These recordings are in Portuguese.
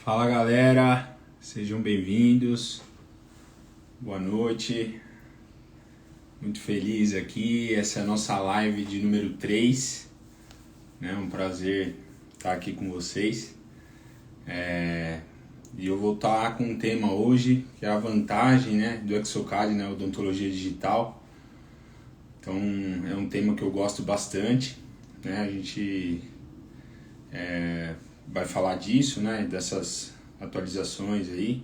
Fala galera, sejam bem-vindos, boa noite, muito feliz aqui, essa é a nossa live de número 3, né? Um prazer estar aqui com vocês, e eu vou estar com um tema hoje, que é a vantagem, né, do Exocad na odontologia digital. Então é um tema que eu gosto bastante, né? A gente vai falar disso, né, dessas atualizações aí.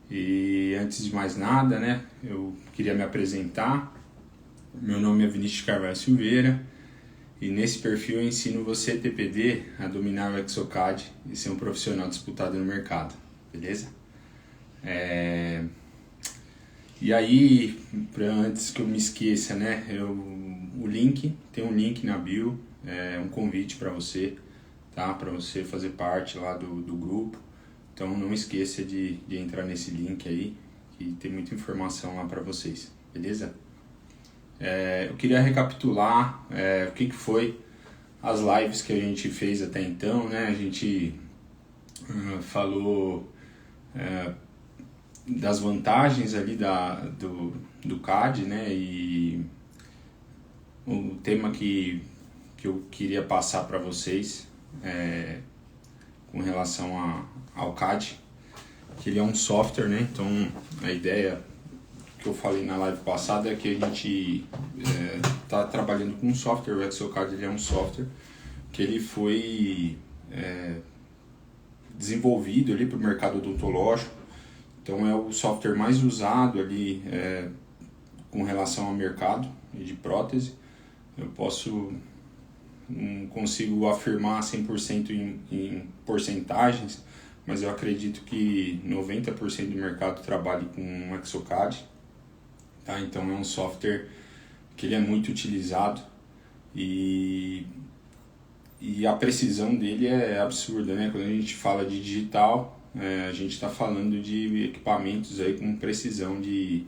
E antes de mais nada, né, eu queria me apresentar. Meu nome é Vinícius Carvalho Silveira e nesse perfil eu ensino você, TPD, a dominar o Exocad e ser um profissional disputado no mercado, beleza? E aí, antes que eu me esqueça, né, tem um link na bio, um convite para você, tá? Para você fazer parte lá do grupo. Então não esqueça de entrar nesse link aí, que tem muita informação lá para vocês, beleza? Eu queria recapitular o que foi as lives que a gente fez até então, né? A gente falou das vantagens ali do CAD, né? E o tema que eu queria passar para vocês com relação ao CAD, que ele é um software, né? Então a ideia que eu falei na live passada é que a gente está trabalhando com um software. O Exocad ele é um software que ele foi desenvolvido ali para o mercado odontológico. Então é o software mais usado ali com relação ao mercado de prótese. Não consigo afirmar 100% em porcentagens, mas eu acredito que 90% do mercado trabalha com o Exocad, tá? Então é um software que ele é muito utilizado e a precisão dele é absurda, né? Quando a gente fala de digital, a gente está falando de equipamentos aí com precisão de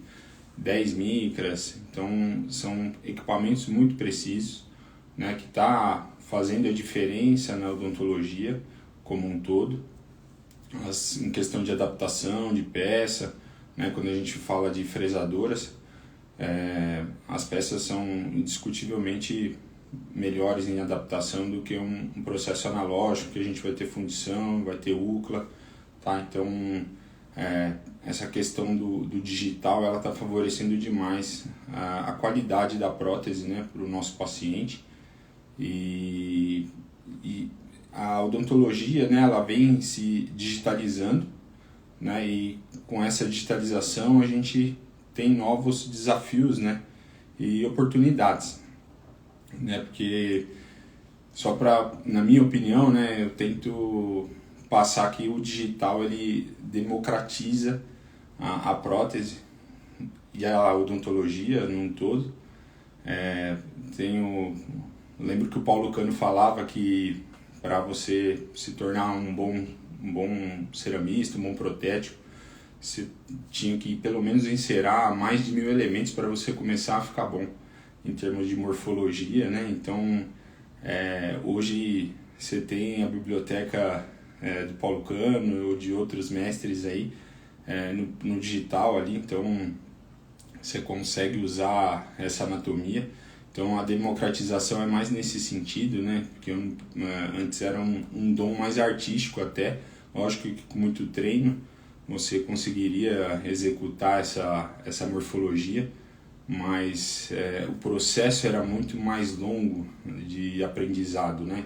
10 micras, então são equipamentos muito precisos, né, que está fazendo a diferença na odontologia como um todo, em questão de adaptação de peça, né, quando a gente fala de fresadoras, as peças são indiscutivelmente melhores em adaptação do que um processo analógico, que a gente vai ter fundição, vai ter UCLA, tá? Então essa questão do digital, ela está favorecendo demais a qualidade da prótese, né, para o nosso paciente. E a odontologia, né, ela vem se digitalizando, né, e com essa digitalização a gente tem novos desafios, né, e oportunidades, né, porque na minha opinião, né, eu tento passar que o digital ele democratiza a prótese e a odontologia num todo. Lembro que o Paulo Cano falava que para você se tornar um bom ceramista, um bom protético, você tinha que pelo menos encerar mais de 1000 elementos para você começar a ficar bom em termos de morfologia, né? Então hoje você tem a biblioteca do Paulo Cano ou de outros mestres aí no digital ali, então você consegue usar essa anatomia. Então a democratização é mais nesse sentido, né? Porque antes era um dom mais artístico até. Lógico que com muito treino você conseguiria executar essa morfologia, mas o processo era muito mais longo de aprendizado, né?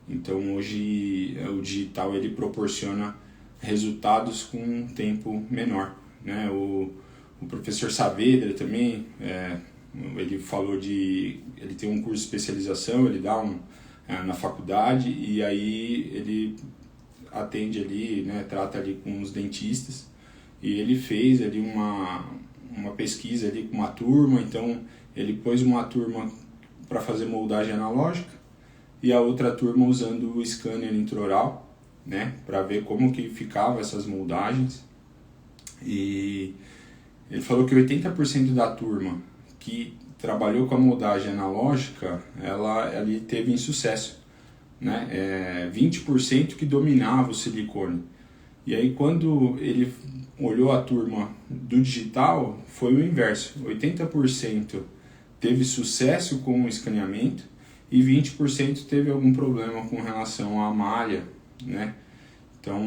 Então hoje o digital ele proporciona resultados com um tempo menor, né? O professor Saavedra também ele falou ele tem um curso de especialização, ele dá na faculdade e aí ele atende ali, né, trata ali com os dentistas, e ele fez ali uma pesquisa ali com uma turma. Então ele pôs uma turma para fazer moldagem analógica e a outra turma usando o scanner intraoral, né, para ver como que ficava essas moldagens. E ele falou que 80% da turma que trabalhou com a moldagem analógica, ela teve insucesso, né? 20% que dominava o silicone E aí quando ele olhou a turma do digital, foi o inverso. 80% teve sucesso com o escaneamento e 20% teve algum problema com relação à malha, né? Então,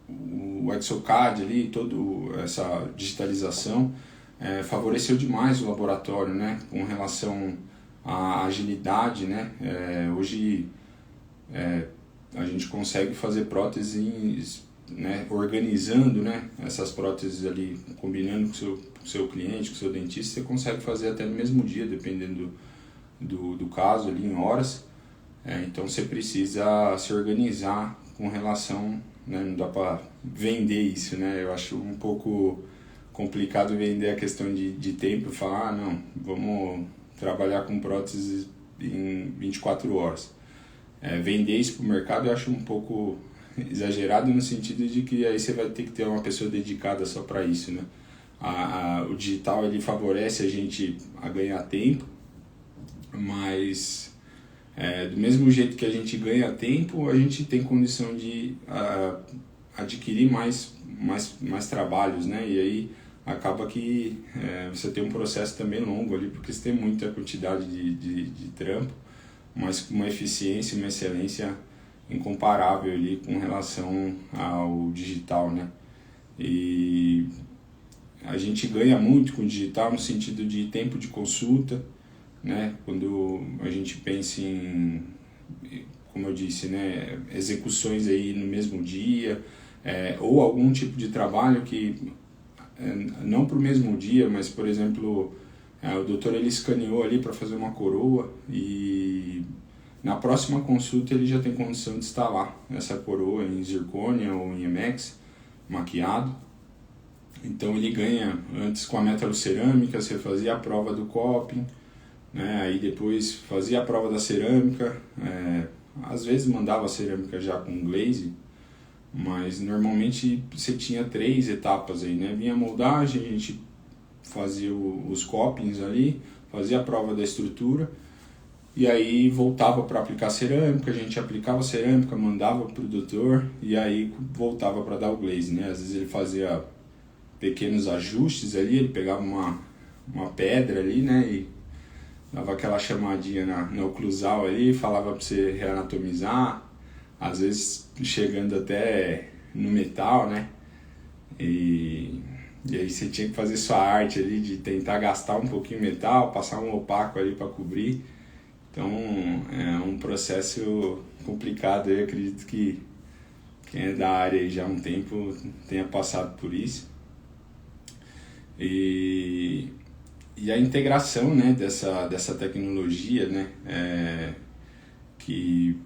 o Exocad ali, toda essa digitalização favoreceu demais o laboratório, né? Com relação à agilidade, né? Hoje a gente consegue fazer próteses, né? Organizando, né? Essas próteses ali, combinando com o seu cliente, com o seu dentista, você consegue fazer até no mesmo dia, dependendo do caso, ali em horas. Então você precisa se organizar com relação, né? Não dá para vender isso, né? Eu acho um pouco complicado vender a questão de tempo e falar, não, vamos trabalhar com próteses em 24 horas. Vender isso para o mercado eu acho um pouco exagerado, no sentido de que aí você vai ter que ter uma pessoa dedicada só para isso, né? O digital ele favorece a gente a ganhar tempo, mas do mesmo jeito que a gente ganha tempo, a gente tem condição de adquirir mais trabalhos, né? E aí acaba que você tem um processo também longo ali, porque você tem muita quantidade de trampo, mas com uma eficiência, uma excelência incomparável ali com relação ao digital, né? E a gente ganha muito com o digital no sentido de tempo de consulta, né? Quando a gente pensa em, como eu disse, né, execuções aí no mesmo dia, ou algum tipo de trabalho que não para o mesmo dia, mas por exemplo, o doutor ele escaneou ali para fazer uma coroa e na próxima consulta ele já tem condição de instalar essa coroa em zircônia ou em IMEX maquiado. Então ele ganha, antes com a metalocerâmica você fazia a prova do coping, né? Aí depois fazia a prova da cerâmica, às vezes mandava a cerâmica já com glaze, mas normalmente você tinha 3 etapas aí, né? Vinha a moldagem, a gente fazia os copings ali, fazia a prova da estrutura e aí voltava para aplicar cerâmica, a gente aplicava a cerâmica, mandava para o doutor e aí voltava para dar o glaze, né? Às vezes ele fazia pequenos ajustes ali, ele pegava uma pedra ali, né? E dava aquela chamadinha na oclusal ali, falava para você reanatomizar, às vezes chegando até no metal, né? E aí você tinha que fazer sua arte ali de tentar gastar um pouquinho de metal, passar um opaco ali para cobrir. Então é um processo complicado, eu acredito que quem é da área aí já há um tempo tenha passado por isso. E a integração, né, dessa tecnologia, né, que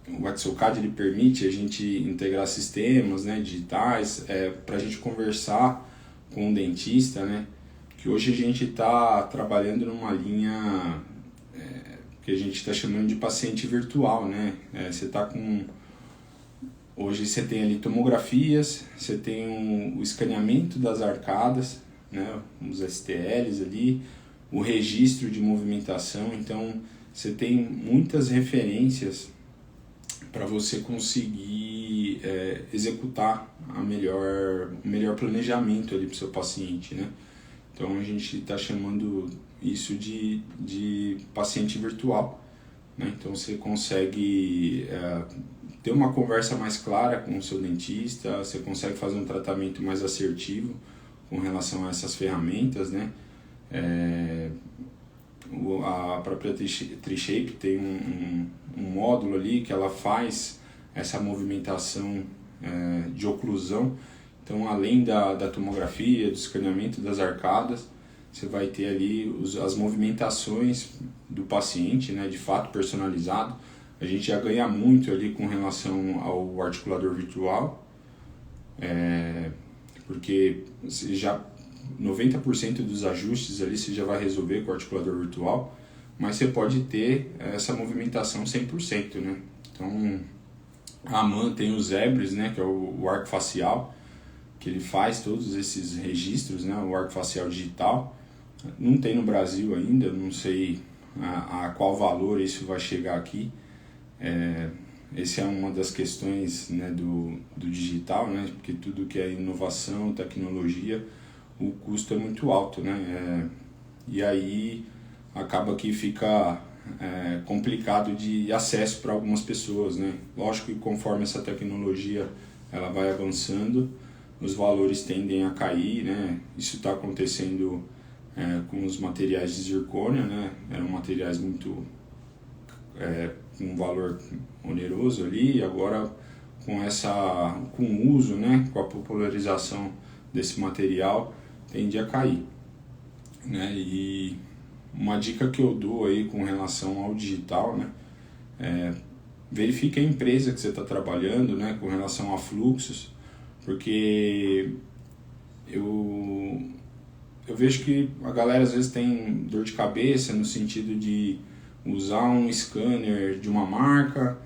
o Exocad ele permite a gente integrar sistemas, né, digitais, para a gente conversar com o dentista, né, que hoje a gente está trabalhando numa linha que a gente está chamando de paciente virtual, né, hoje você tem ali tomografias, você tem o escaneamento das arcadas, né, os STLs ali, o registro de movimentação, então você tem muitas referências para você conseguir executar o melhor planejamento ali para o seu paciente, né? Então a gente está chamando isso de paciente virtual, né? Então você consegue ter uma conversa mais clara com o seu dentista, você consegue fazer um tratamento mais assertivo com relação a essas ferramentas, né? A própria Tri-Shape tem um módulo ali que ela faz essa movimentação de oclusão. Então, além da tomografia, do escaneamento das arcadas, você vai ter ali as movimentações do paciente, né, de fato personalizado. A gente já ganha muito ali com relação ao articulador virtual, porque você já 90% dos ajustes ali você já vai resolver com o articulador virtual, mas você pode ter essa movimentação 100%, né? Então, a AMAN tem o Zebras, né, que é o arco facial, que ele faz todos esses registros, né, o arco facial digital. Não tem no Brasil ainda, não sei a qual valor isso vai chegar aqui. essa é uma das questões, né, do digital, né, porque tudo que é inovação, tecnologia, o custo é muito alto, né, e aí acaba que fica complicado de acesso para algumas pessoas, né. Lógico que conforme essa tecnologia ela vai avançando, os valores tendem a cair, né, isso está acontecendo com os materiais de zircônia, né, eram materiais muito com um valor oneroso ali, e agora com o uso, né, com a popularização desse material, tende a cair, né? E uma dica que eu dou aí com relação ao digital, né, verifique a empresa que você está trabalhando, né, com relação a fluxos, porque eu vejo que a galera às vezes tem dor de cabeça no sentido de usar um scanner de uma marca,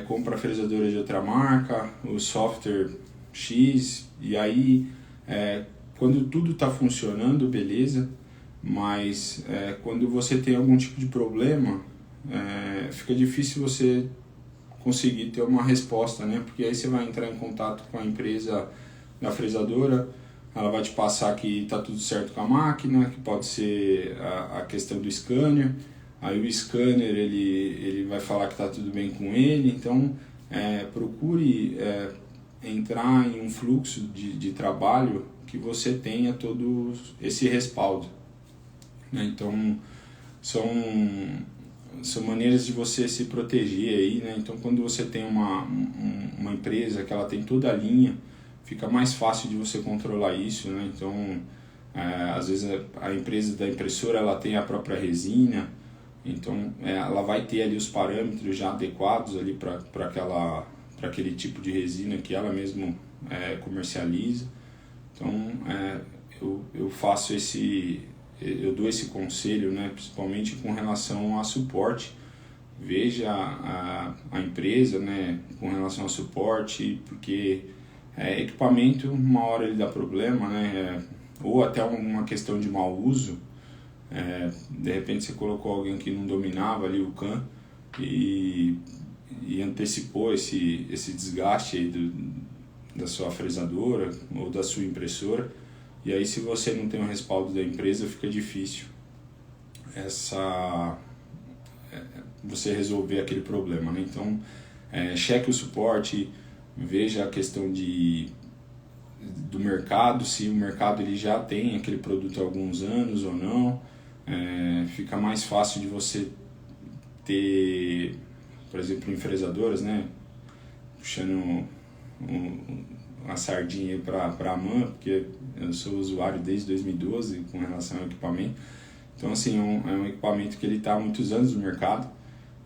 compra a fresadora de outra marca, o software X, e aí quando tudo está funcionando, beleza, mas quando você tem algum tipo de problema, fica difícil você conseguir ter uma resposta, né? Porque aí você vai entrar em contato com a empresa da fresadora, ela vai te passar que está tudo certo com a máquina, que pode ser a questão do scanner. Aí o scanner ele vai falar que está tudo bem com ele, então procure entrar em um fluxo de trabalho que você tenha todo esse respaldo, né? Então são maneiras de você se proteger aí, né? Então quando você tem uma empresa que ela tem toda a linha, fica mais fácil de você controlar isso, né? Então às vezes a empresa da impressora ela tem a própria resina, então ela vai ter ali os parâmetros já adequados ali para aquele tipo de resina que ela mesmo comercializa. Então eu faço eu dou esse conselho, né, principalmente com relação a suporte. Veja a empresa, né, com relação a suporte, porque equipamento uma hora ele dá problema, né, ou até uma questão de mau uso. De repente você colocou alguém que não dominava ali o CAM e antecipou esse desgaste aí da sua fresadora ou da sua impressora, e aí se você não tem o respaldo da empresa fica difícil você resolver aquele problema, né? Então cheque o suporte, veja a questão do mercado, se o mercado ele já tem aquele produto há alguns anos ou não. Fica mais fácil de você ter, por exemplo, em fresadoras, né, puxando uma sardinha para a mão, porque eu sou usuário desde 2012 com relação ao equipamento. Então assim, é um equipamento que ele está há muitos anos no mercado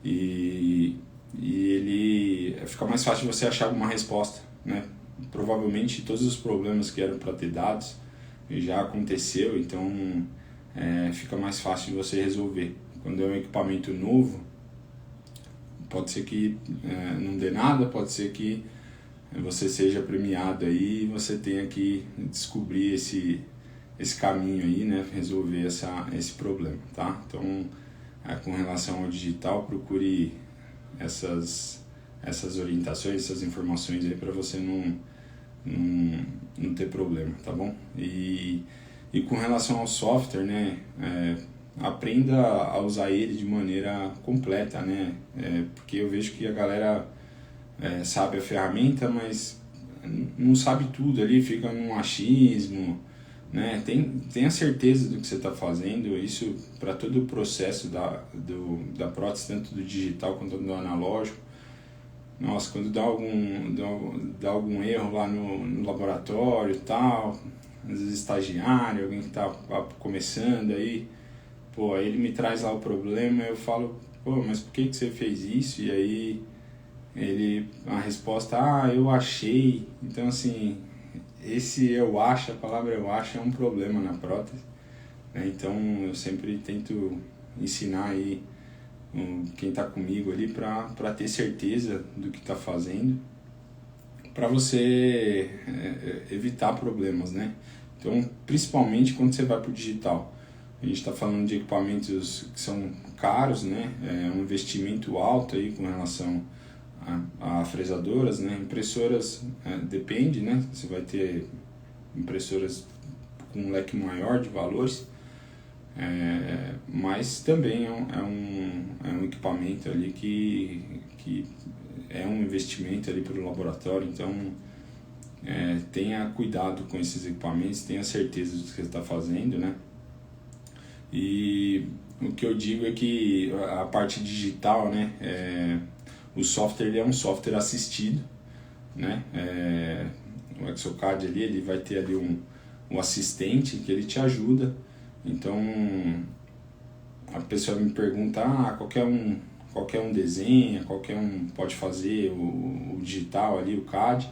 e ele fica mais fácil de você achar alguma resposta, né? Provavelmente todos os problemas que eram para ter dados já aconteceu, então fica mais fácil de você resolver. Quando é um equipamento novo, pode ser que não dê nada, pode ser que você seja premiado aí e você tenha que descobrir esse caminho aí, né, resolver esse problema, tá? Então, com relação ao digital, procure essas orientações, essas informações aí para você não ter problema, tá bom? E com relação ao software, né, aprenda a usar ele de maneira completa, né, porque eu vejo que a galera sabe a ferramenta, mas não sabe tudo ali, fica num achismo, né? Tenha certeza do que você está fazendo, isso para todo o processo da prótese, tanto do digital quanto do analógico. Nossa, quando dá algum erro lá no laboratório e tal, às vezes estagiário, alguém que está começando aí, aí ele me traz lá o problema, eu falo, mas por que você fez isso? E aí a resposta, eu achei. Então assim, a palavra eu acho é um problema na prótese, né? Então eu sempre tento ensinar aí quem está comigo ali para ter certeza do que está fazendo, para você evitar problemas, né? Então, principalmente quando você vai para o digital, a gente está falando de equipamentos que são caros, né? É um investimento alto aí com relação a fresadoras, né? Impressoras, depende, né? Você vai ter impressoras com um leque maior de valores, mas também é um equipamento ali que é um investimento ali para o laboratório, então tenha cuidado com esses equipamentos, tenha certeza do que você está fazendo, né? E o que eu digo é que a parte digital, né, o software ele é um software assistido, né? O Exocad ali, ele vai ter ali um assistente que ele te ajuda. Então a pessoa me pergunta, qualquer um desenha, qualquer um pode fazer o digital ali, o CAD.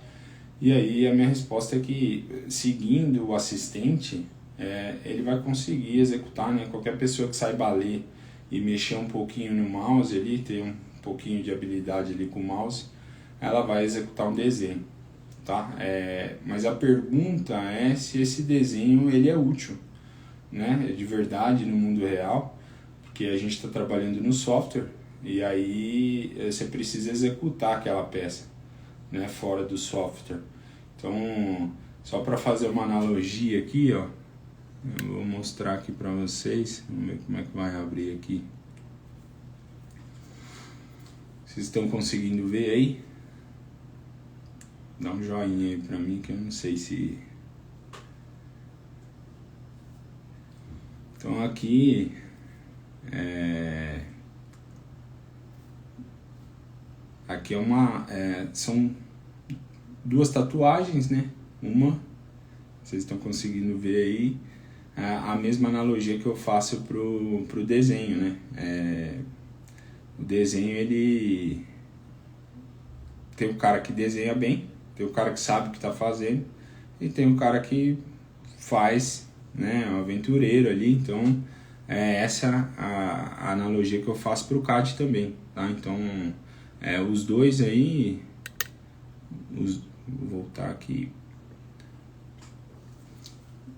E aí a minha resposta é que seguindo o assistente, ele vai conseguir executar, né? Qualquer pessoa que saiba ler e mexer um pouquinho no mouse ali, ter um pouquinho de habilidade ali com o mouse, ela vai executar um desenho, tá? Mas a pergunta é se esse desenho ele é útil, né? De verdade no mundo real, porque a gente está trabalhando no software e aí você precisa executar aquela peça, né? Fora do software. Então, só para fazer uma analogia aqui, ó, eu vou mostrar aqui para vocês. Vamos ver como é que vai abrir aqui. Vocês estão conseguindo ver aí? Dá um joinha aí para mim que eu não sei se... Então aqui aqui são duas tatuagens, né? Uma, vocês estão conseguindo ver aí, a mesma analogia que eu faço pro desenho, né? O desenho, ele tem o cara que desenha bem, tem o cara que sabe o que está fazendo e tem o cara que faz, né? Um aventureiro ali. Então essa a analogia que eu faço pro CAD também, tá? Então os dois aí, vou voltar aqui.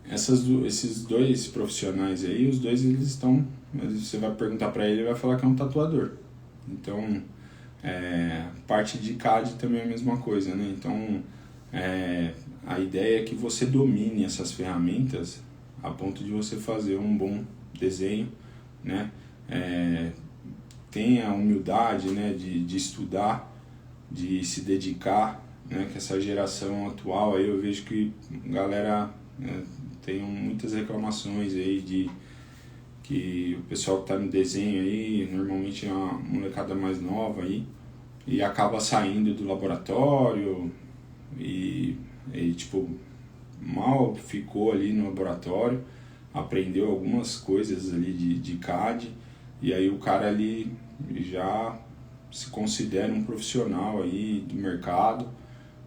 Esses dois profissionais aí, os dois eles estão, você vai perguntar para ele vai falar que é um tatuador. Então parte de CAD também é a mesma coisa, né? Então a ideia é que você domine essas ferramentas a ponto de você fazer um bom desenho, né? Tenha a humildade, né, de estudar, de se dedicar, né? Que essa geração atual aí eu vejo que a galera tem muitas reclamações aí de que o pessoal que está no desenho aí normalmente é uma molecada mais nova aí e acaba saindo do laboratório e tipo mal ficou ali no laboratório, aprendeu algumas coisas ali de CAD e aí o cara ali já se considera um profissional aí do mercado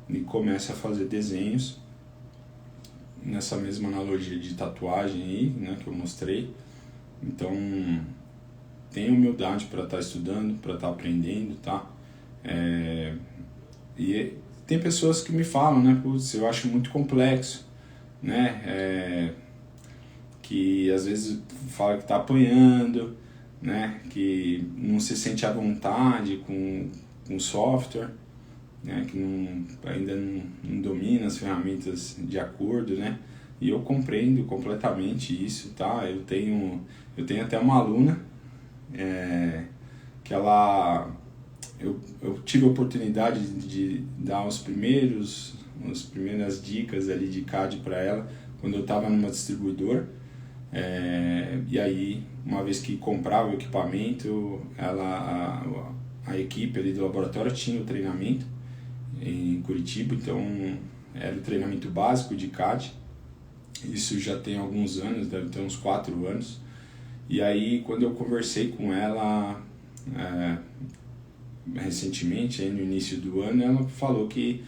e começa a fazer desenhos nessa mesma analogia de tatuagem aí, né, que eu mostrei. Então tenha humildade para estar estudando, para estar aprendendo, tá? E tem pessoas que me falam, né, putz, eu acho muito complexo, né, que às vezes fala que está apanhando, né, que não se sente à vontade com o software, né, que ainda não domina as ferramentas de acordo, né, e eu compreendo completamente isso, tá? Eu tenho até uma aluna que eu tive a oportunidade de dar as primeiras dicas ali de CAD para ela quando eu estava numa distribuidora, e aí uma vez que comprava o equipamento, a equipe ali do laboratório tinha o treinamento em Curitiba, então era o treinamento básico de CAD. Isso já tem alguns anos, deve ter uns 4 anos. E aí quando eu conversei com ela recentemente, aí no início do ano, ela falou que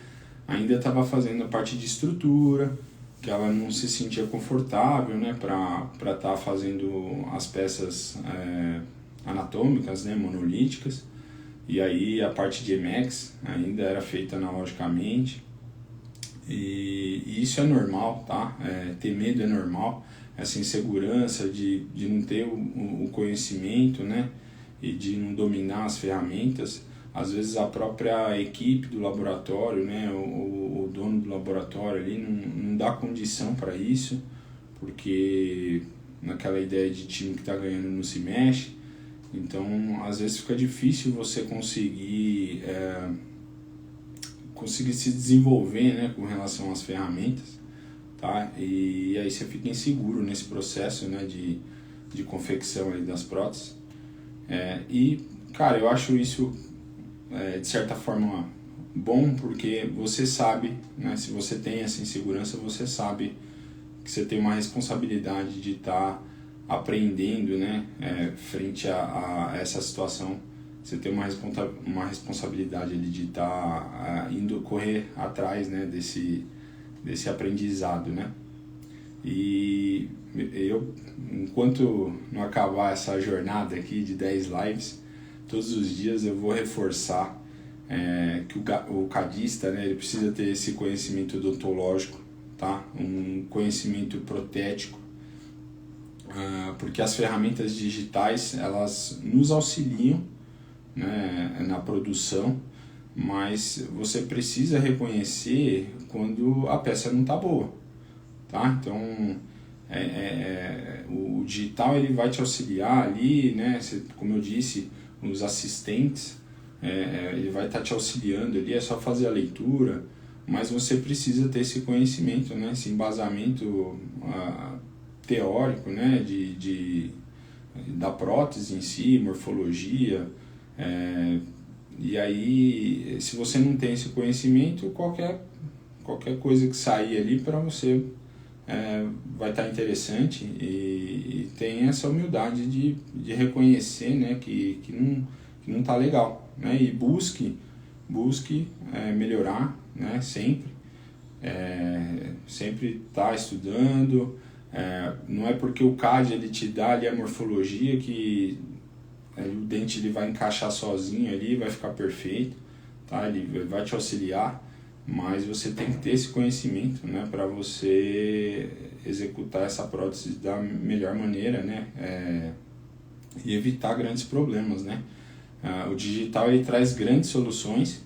ainda estava fazendo a parte de estrutura, que ela não se sentia confortável, né, para estar fazendo as peças anatômicas, né, monolíticas. E aí a parte de Emacs ainda era feita analogicamente. E isso é normal, tá? Ter medo é normal, essa insegurança de não ter o conhecimento, né? E de não dominar as ferramentas. às vezes a própria equipe do laboratório, né, o dono do laboratório ali não dá condição para isso, porque naquela ideia de time que está ganhando não se mexe. Então, às vezes fica difícil você conseguir se desenvolver, né, com relação às ferramentas, tá? E aí você fica inseguro nesse processo, né, de confecção aí das próteses. E, cara, eu acho isso, de certa forma, bom, porque você sabe, né, se você tem essa insegurança, você sabe que você tem uma responsabilidade de estar aprendendo, né, frente a essa situação. Você tem uma responsabilidade ali de estar indo correr atrás, né, desse aprendizado, né? E eu, enquanto não acabar essa jornada aqui de 10 lives, todos os dias eu vou reforçar que o cadista, né, ele precisa ter esse conhecimento odontológico, tá? Um conhecimento protético, porque as ferramentas digitais, elas nos auxiliam, né, na produção, mas você precisa reconhecer quando a peça não está boa, tá? Então, o digital ele vai te auxiliar ali, né? Como eu disse, os assistentes, ele vai estar te auxiliando ali, é só fazer a leitura, mas você precisa ter esse conhecimento, né? Esse embasamento teórico, né? Da prótese em si, morfologia. E aí, se você não tem esse conhecimento, qualquer coisa que sair ali para você vai estar interessante, e tem essa humildade de reconhecer, né, que não está legal, né, e busque melhorar, né, sempre tá estudando. Não é porque o CAD ele te dá ali a morfologia que o dente ele vai encaixar sozinho ali, vai ficar perfeito, tá? Ele vai te auxiliar, mas você tem que ter esse conhecimento, né, para você executar essa prótese da melhor maneira, né, e evitar grandes problemas, né? O digital ele traz grandes soluções,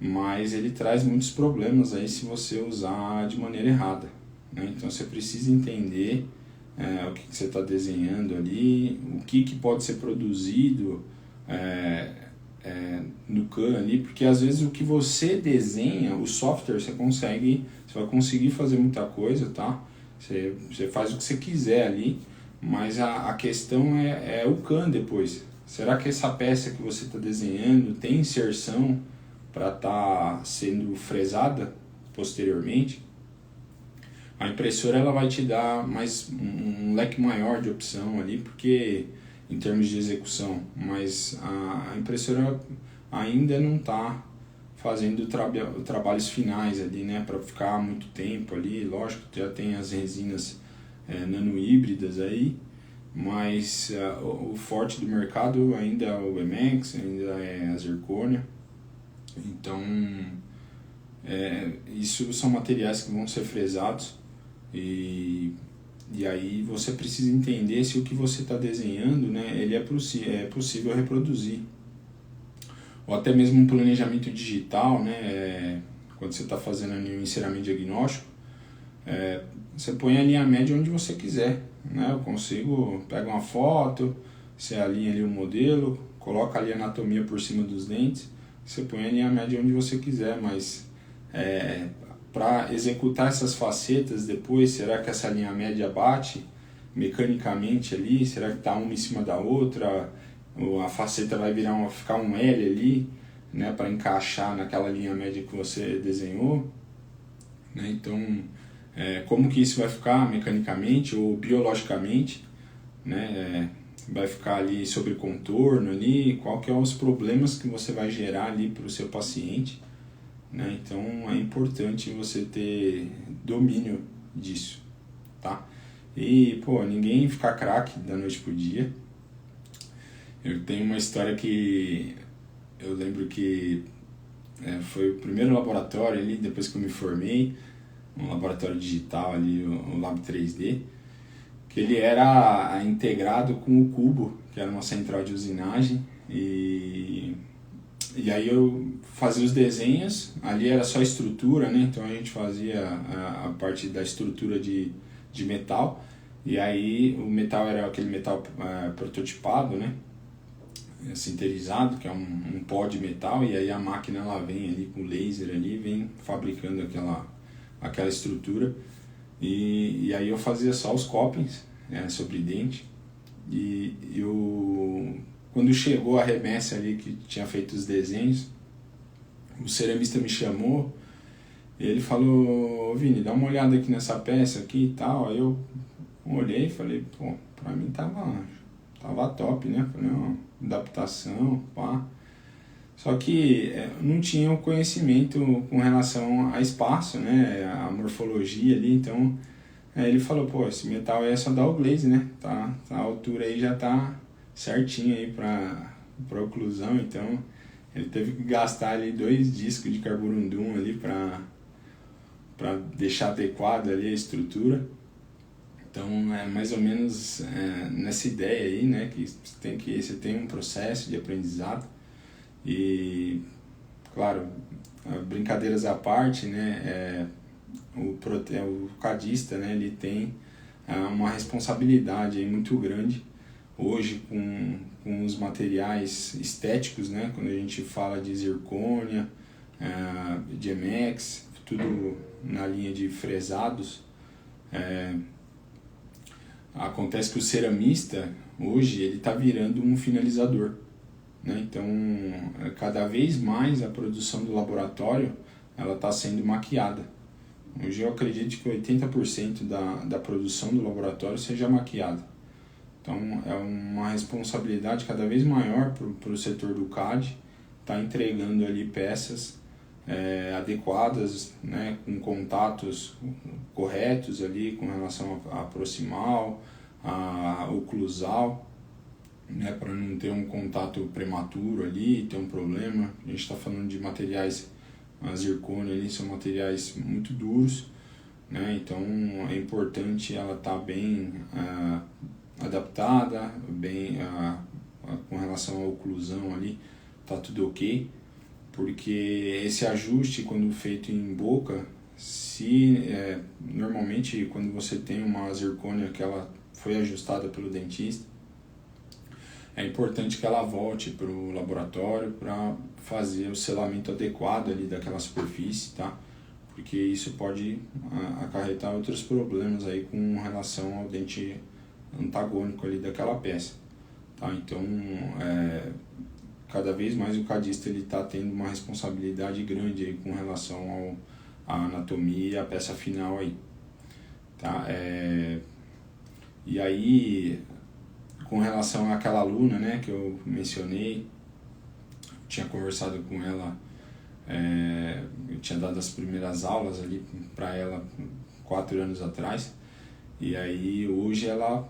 mas ele traz muitos problemas aí se você usar de maneira errada, né? Então você precisa entender o que você está desenhando ali, o que pode ser produzido no CAM ali, porque às vezes o que você desenha, o software, você vai conseguir fazer muita coisa, tá? Você faz o que você quiser ali, mas a questão é o CAM depois. Será que essa peça que você está desenhando tem inserção para estar sendo fresada posteriormente? A impressora ela vai te dar um leque maior de opção ali, porque em termos de execução, mas a impressora ainda não está fazendo trabalhos finais ali, né, para ficar muito tempo ali. Lógico, já tem as resinas nano-híbridas aí, mas o forte do mercado ainda é o Emax, ainda é a Zirconia. Então, isso são materiais que vão ser fresados, e aí você precisa entender se o que você está desenhando, né, ele é possível reproduzir. Ou até mesmo um planejamento digital, né, quando você está fazendo ali um enceramento diagnóstico, você põe a linha média onde você quiser, né? Eu consigo, pega uma foto, você alinha ali o modelo, coloca ali a anatomia por cima dos dentes, você põe a linha média onde você quiser, mas para executar essas facetas depois, será que essa linha média bate mecanicamente ali? Será que está uma em cima da outra? A faceta vai ficar um L ali, né, para encaixar naquela linha média que você desenhou, né? Então, como que isso vai ficar mecanicamente ou biologicamente, né? Vai ficar ali sobre contorno ali, qual que é os problemas que você vai gerar ali para o seu paciente, né? Então é importante você ter domínio disso, tá? E ninguém fica craque da noite pro dia. Eu tenho uma história que eu lembro que foi o primeiro laboratório ali, depois que eu me formei, um laboratório digital ali, o Lab 3D, que ele era integrado com o Cubo, que era uma central de usinagem, e E aí eu fazia os desenhos, ali era só estrutura, né? Então a gente fazia a parte da estrutura de metal, e aí o metal era aquele metal prototipado, né? Sinterizado, que é um pó de metal, e aí a máquina ela vem ali com laser ali, vem fabricando aquela estrutura, e aí eu fazia só os copings sobre dente, e quando chegou a remessa ali que tinha feito os desenhos, o ceramista me chamou e ele falou: Vini, dá uma olhada aqui nessa peça aqui e tal. Aí eu olhei e falei: pô, pra mim tava top, né? Falei: ó, adaptação, pá. Só que não tinha o conhecimento com relação a espaço, né? A morfologia ali, então ele falou: pô, esse metal aí é só dar o glaze, né? Tá, a altura aí já tá certinho aí para oclusão, então ele teve que gastar ali 2 discos de carborundum ali para deixar adequado ali a estrutura. Então é mais ou menos nessa ideia aí, né, que você tem um processo de aprendizado e, claro, brincadeiras à parte, né, o cadista, né, ele tem uma responsabilidade aí muito grande hoje com os materiais estéticos, né? Quando a gente fala de zircônia, de MX, tudo na linha de fresados, acontece que o ceramista hoje ele está virando um finalizador, né? Então cada vez mais a produção do laboratório ela está sendo maquiada. Hoje eu acredito que 80% da produção do laboratório seja maquiada. Então é uma responsabilidade cada vez maior para o setor do CAD estar entregando ali peças adequadas, né, com contatos corretos ali com relação a proximal, a oclusal, né, para não ter um contato prematuro ali, ter um problema. A gente está falando de materiais, a zircônia ali são materiais muito duros, né, então é importante ela estar bem adaptada, bem com relação à oclusão ali, tá tudo ok, porque esse ajuste quando feito em boca, normalmente quando você tem uma zircônia que ela foi ajustada pelo dentista, é importante que ela volte para o laboratório para fazer o selamento adequado ali daquela superfície, tá? Porque isso pode acarretar outros problemas aí com relação ao dente antagônico ali daquela peça, tá? Então cada vez mais o cadista ele está tendo uma responsabilidade grande aí com relação à anatomia e à peça final aí, tá? E aí com relação àquela aluna, né, que eu mencionei, tinha conversado com ela, eu tinha dado as primeiras aulas ali para ela 4 anos atrás, e aí hoje ela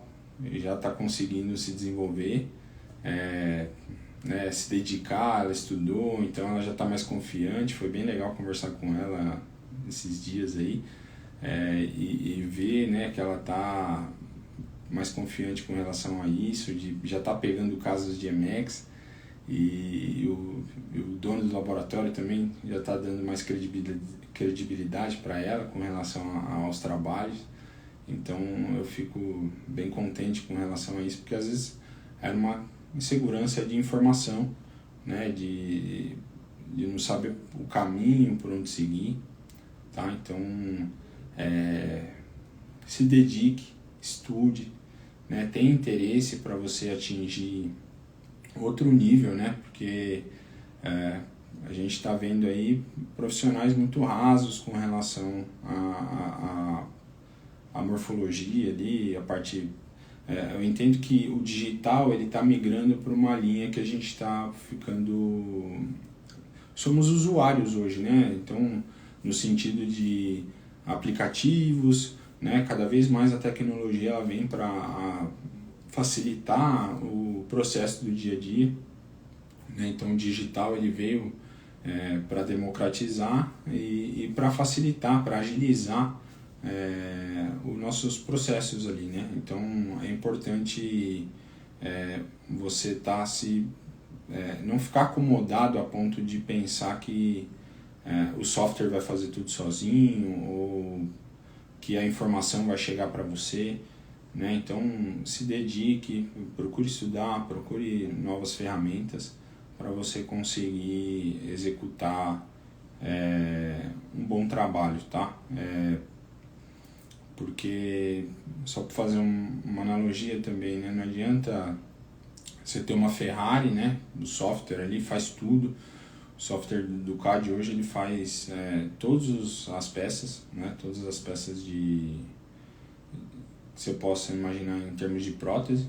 já está conseguindo se desenvolver, né, se dedicar, ela estudou, então ela já está mais confiante. Foi bem legal conversar com ela esses dias aí, e ver, né, que ela está mais confiante com relação a isso, já está pegando casos de MX, e o dono do laboratório também já está dando mais credibilidade para ela com relação aos trabalhos. Então eu fico bem contente com relação a isso, porque às vezes era uma insegurança de informação, né, de não saber o caminho por onde seguir, tá? Então se dedique, estude, né, tenha interesse para você atingir outro nível, né, porque a gente está vendo aí profissionais muito rasos com relação a morfologia ali, a parte... eu entendo que o digital ele está migrando para uma linha que a gente está ficando... Somos usuários hoje, né? Então, no sentido de aplicativos, né? Cada vez mais a tecnologia ela vem para facilitar o processo do dia a dia, né? Então, o digital ele veio para democratizar e para facilitar, para agilizar os nossos processos ali, né? Então é importante você estar se não ficar acomodado a ponto de pensar que o software vai fazer tudo sozinho ou que a informação vai chegar para você, né? Então se dedique, procure estudar, procure novas ferramentas para você conseguir executar um bom trabalho, tá? Porque, só para fazer uma analogia também, né? Não adianta você ter uma Ferrari, né? Do software ali, faz tudo. O software do CAD hoje ele faz todas as peças, né? Todas as peças que você possa imaginar em termos de prótese.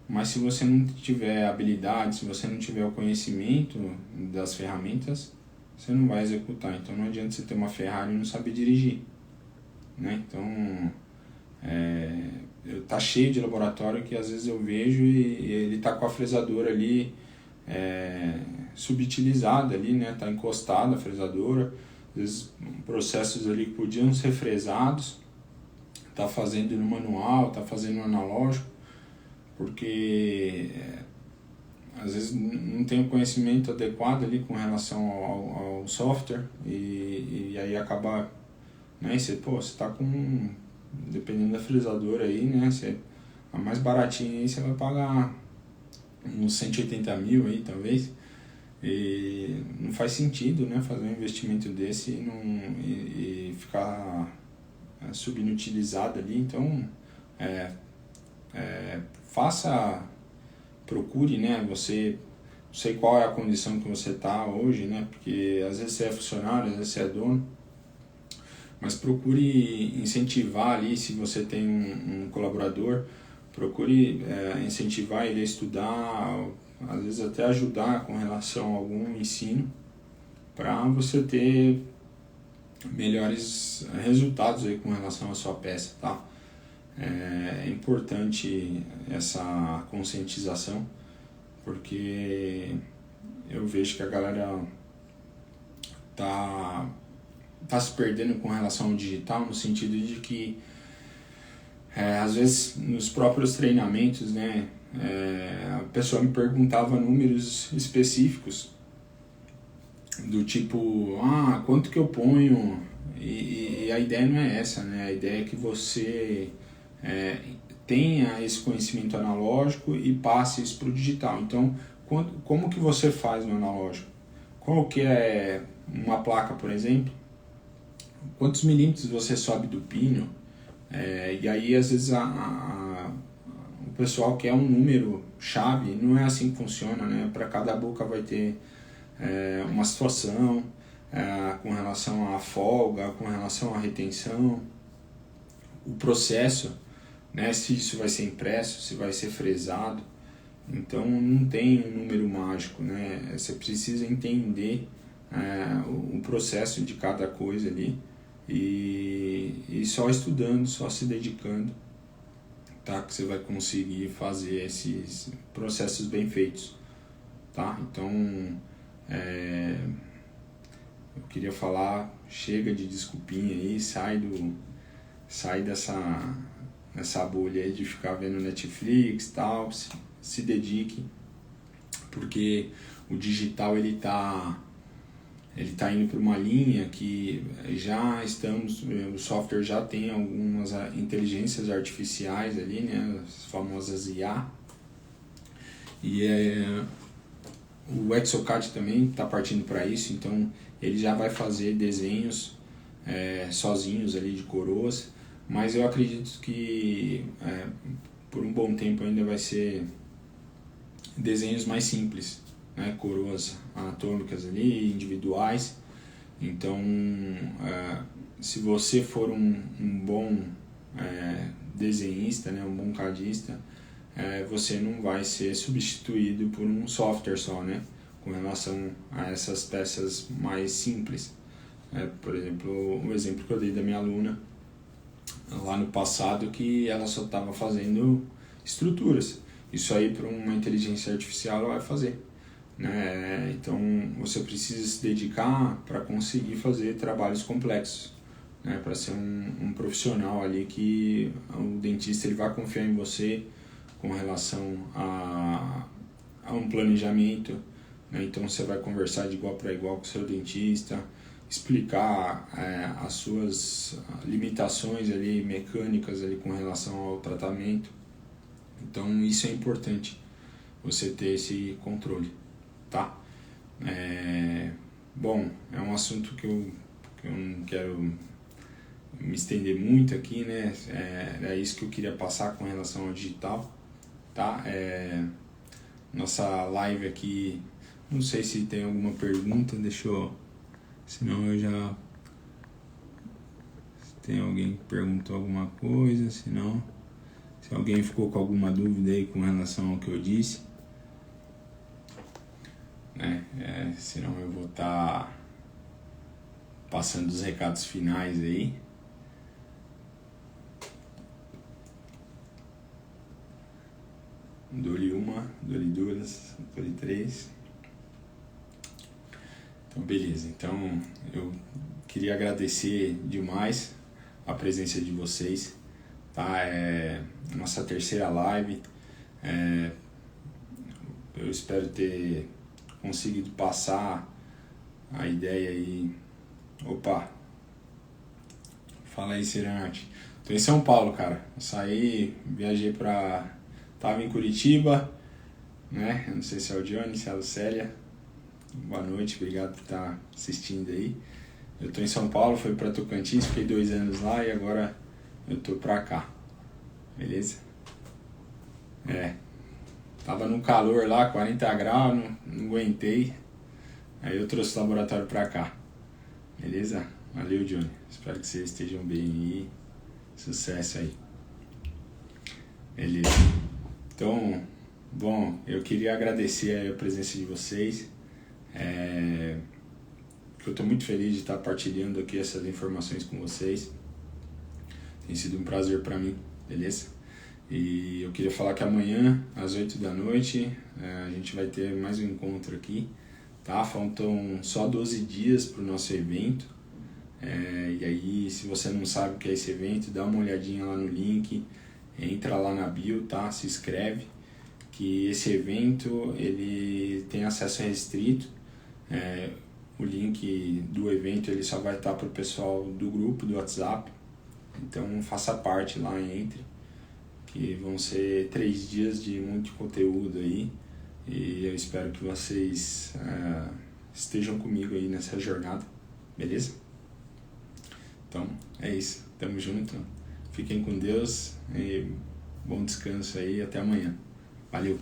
Mas se você não tiver habilidade, se você não tiver o conhecimento das ferramentas, você não vai executar. Então não adianta você ter uma Ferrari e não saber dirigir, né? Então tá cheio de laboratório que às vezes eu vejo e ele tá com a fresadora ali subutilizada ali, né? Tá encostada a fresadora, às vezes processos ali que podiam ser fresados, tá fazendo no manual, tá fazendo no analógico, porque às vezes não tem o conhecimento adequado ali com relação ao software e aí acaba, né? Você tá com, dependendo da fresadora aí, né? A mais baratinha aí você vai pagar uns 180 mil aí talvez, e não faz sentido, né? Fazer um investimento desse e ficar subinutilizado ali. Então procure, né? Você, não sei qual é a condição que você está hoje, né? Porque às vezes você é funcionário, às vezes você é dono, mas procure incentivar ali, se você tem um colaborador, procure incentivar ele a estudar, às vezes até ajudar com relação a algum ensino, para você ter melhores resultados aí com relação à sua peça, tá? É importante essa conscientização, porque eu vejo que a galera tá se perdendo com relação ao digital, no sentido de que às vezes nos próprios treinamentos, né, a pessoa me perguntava números específicos do tipo, quanto que eu ponho, e a ideia não é essa, né? A ideia é que você tenha esse conhecimento analógico e passe isso para o digital. Então, como que você faz no analógico? Qual que é uma placa, por exemplo? Quantos milímetros você sobe do pino? E aí, às vezes, o pessoal quer um número chave, não é assim que funciona, né? Para cada boca vai ter uma situação com relação à folga, com relação à retenção, o processo, né? Se isso vai ser impresso, se vai ser fresado. Então não tem um número mágico, né? Você precisa entender o processo de cada coisa ali e só estudando, só se dedicando, tá? Que você vai conseguir fazer esses processos bem feitos, tá? Então eu queria falar, chega de desculpinha aí, sai dessa bolha aí de ficar vendo Netflix e tal, se dedique, porque o digital ele tá indo para uma linha que o software já tem algumas inteligências artificiais ali, né, as famosas IA, e o Exocad também está partindo para isso, então ele já vai fazer desenhos sozinhos ali de coroas, mas eu acredito que por um bom tempo ainda vai ser desenhos mais simples, né? Coroas anatômicas ali, individuais. Então, se você for um bom desenhista, né? Um bom cadista, você não vai ser substituído por um software só, né? Com relação a essas peças mais simples. Por exemplo, o exemplo que eu dei da minha aluna lá no passado, que ela só estava fazendo estruturas. Isso aí para uma inteligência artificial ela vai fazer, né? Então você precisa se dedicar para conseguir fazer trabalhos complexos, né? Para ser um profissional ali que o dentista ele vai confiar em você com relação a um planejamento, né? Então você vai conversar de igual para igual com o seu dentista, explicar as suas limitações ali mecânicas ali com relação ao tratamento. Então isso é importante, você ter esse controle, tá? Bom, é um assunto que eu não quero me estender muito aqui, né? É isso que eu queria passar com relação ao digital, tá? Nossa live aqui, não sei se tem alguma pergunta, senão eu já... Se tem alguém que perguntou alguma coisa, senão... Se alguém ficou com alguma dúvida aí com relação ao que eu disse, né? Senão eu vou estar passando os recados finais aí. Dou-lhe uma, dou-lhe duas, dou-lhe três. Então, beleza. Então, eu queria agradecer demais a presença de vocês, tá? Nossa terceira live. Eu espero ter conseguido passar a ideia aí. Opa! Fala aí, Serenati. Tô em São Paulo, cara. Eu saí, viajei Tava em Curitiba, né? Eu não sei se é o Johnny, se é a Lucélia. Boa noite, obrigado por estar assistindo aí. Eu tô em São Paulo, fui pra Tocantins, fiquei 2 anos lá e agora eu tô pra cá. Beleza? Tava no calor lá, 40 graus, não aguentei. Aí eu trouxe o laboratório pra cá. Beleza? Valeu, Johnny. Espero que vocês estejam bem aí. Sucesso aí. Beleza. Então, bom, eu queria agradecer a presença de vocês. Eu estou muito feliz de estar partilhando aqui essas informações com vocês. Tem sido um prazer para mim, beleza? E eu queria falar que amanhã, às 8 da noite, a gente vai ter mais um encontro aqui, tá? Faltam só 12 dias para o nosso evento. E aí, se você não sabe o que é esse evento, dá uma olhadinha lá no link, entra lá na bio, tá? Se inscreve, que esse evento ele tem acesso restrito. O link do evento ele só vai estar para o pessoal do grupo do WhatsApp, então faça parte lá, entre, que vão ser 3 dias de muito conteúdo aí, e eu espero que vocês estejam comigo aí nessa jornada, beleza? Então é isso, tamo junto, fiquem com Deus e bom descanso aí, até amanhã, valeu!